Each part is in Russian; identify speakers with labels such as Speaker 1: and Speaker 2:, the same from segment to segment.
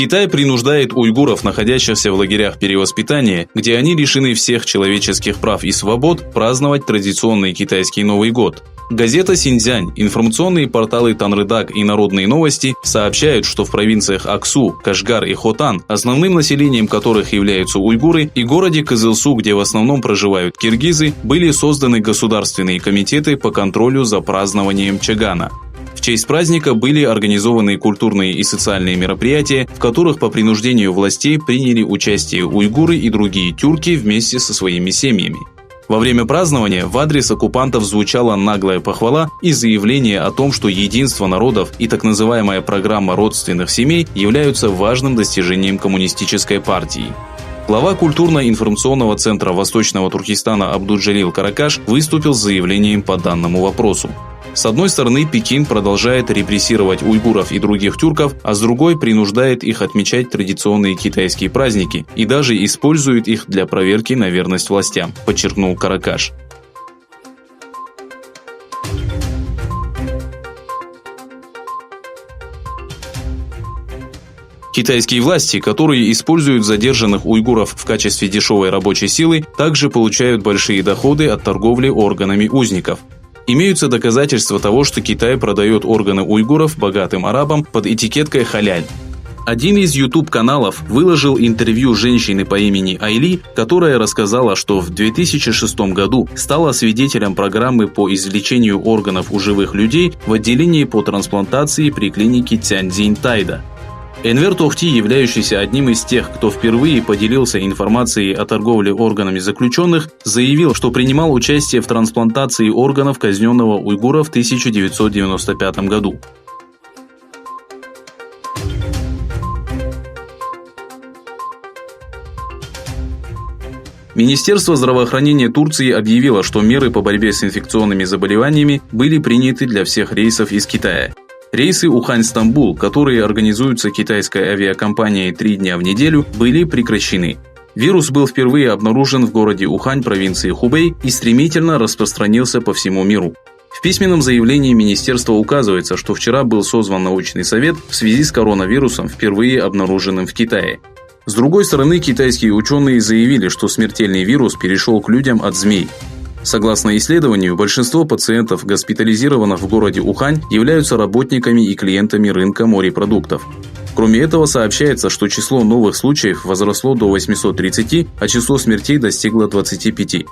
Speaker 1: Китай принуждает уйгуров, находящихся в лагерях перевоспитания, где они лишены всех человеческих прав и свобод, праздновать традиционный китайский Новый год. Газета «Синьцзянь», информационные порталы Танрыдак и Народные новости сообщают, что в провинциях Аксу, Кашгар и Хотан, основным населением которых являются уйгуры, и городе Кызылсу, где в основном проживают киргизы, были созданы государственные комитеты по контролю за празднованием Чагана. В честь праздника были организованы культурные и социальные мероприятия, в которых по принуждению властей приняли участие уйгуры и другие тюрки вместе со своими семьями. Во время празднования в адрес оккупантов звучала наглая похвала и заявление о том, что единство народов и так называемая программа родственных семей являются важным достижением коммунистической партии. Глава культурно-информационного центра Восточного Туркестана Абдуджалил Каракаш выступил с заявлением по данному вопросу. С одной стороны, Пекин продолжает репрессировать уйгуров и других тюрков, а с другой принуждает их отмечать традиционные китайские праздники и даже использует их для проверки на верность властям, подчеркнул Каракаш. Китайские власти, которые используют задержанных уйгуров в качестве дешевой рабочей силы, также получают большие доходы от торговли органами узников. Имеются доказательства того, что Китай продает органы уйгуров богатым арабам под этикеткой «халяль». Один из YouTube-каналов выложил интервью женщины по имени Айли, которая рассказала, что в 2006 году стала свидетелем программы по извлечению органов у живых людей в отделении по трансплантации при клинике Цяньцзинь Тайда. Энвер Тохти, являющийся одним из тех, кто впервые поделился информацией о торговле органами заключенных, заявил, что принимал участие в трансплантации органов казненного уйгура в 1995 году. Министерство здравоохранения Турции объявило, что меры по борьбе с инфекционными заболеваниями были приняты для всех рейсов из Китая. Рейсы Ухань-Стамбул, которые организуются китайской авиакомпанией 3 дня в неделю, были прекращены. Вирус был впервые обнаружен в городе Ухань провинции Хубэй и стремительно распространился по всему миру. В письменном заявлении министерства указывается, что вчера был созван научный совет в связи с коронавирусом, впервые обнаруженным в Китае. С другой стороны, китайские ученые заявили, что смертельный вирус перешел к людям от змей. Согласно исследованию, большинство пациентов, госпитализированных в городе Ухань, являются работниками и клиентами рынка морепродуктов. Кроме этого, сообщается, что число новых случаев возросло до 830, а число смертей достигло 25.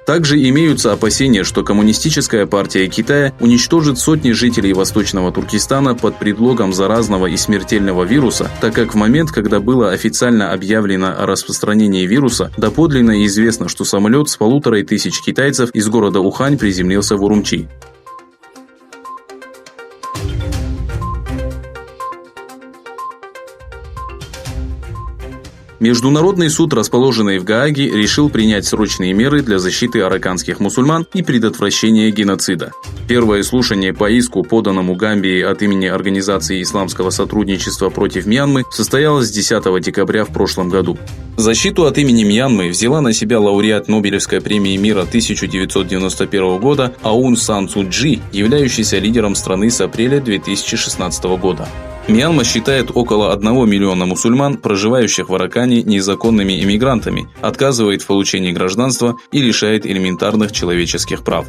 Speaker 1: Также имеются опасения, что Коммунистическая партия Китая уничтожит сотни жителей Восточного Туркестана под предлогом заразного и смертельного вируса, так как в момент, когда было официально объявлено о распространении вируса, доподлинно известно, что самолет с 1500 китайцев из города Ухань приземлился в Урумчи. Международный суд, расположенный в Гааге, решил принять срочные меры для защиты араканских мусульман и предотвращения геноцида. Первое слушание по иску, поданному Гамбии от имени Организации исламского сотрудничества против Мьянмы, состоялось 10 декабря в прошлом году. Защиту от имени Мьянмы взяла на себя лауреат Нобелевской премии мира 1991 года Аун Сан Су Чжи, являющийся лидером страны с апреля 2016 года. Мьянма считает около 1 миллиона мусульман, проживающих в Аракане, незаконными иммигрантами, отказывает в получении гражданства и лишает элементарных человеческих прав.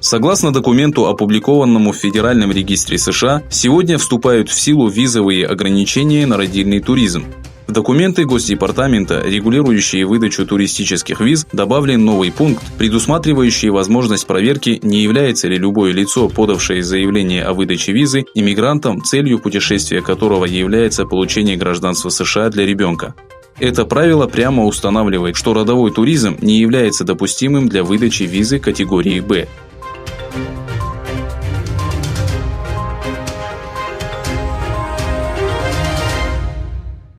Speaker 1: Согласно документу, опубликованному в Федеральном регистре США, сегодня вступают в силу визовые ограничения на родильный туризм. В документы Госдепартамента, регулирующие выдачу туристических виз, добавлен новый пункт, предусматривающий возможность проверки, не является ли любое лицо, подавшее заявление о выдаче визы, иммигрантом, целью путешествия которого является получение гражданства США для ребенка. Это правило прямо устанавливает, что родовой туризм не является допустимым для выдачи визы категории «Б».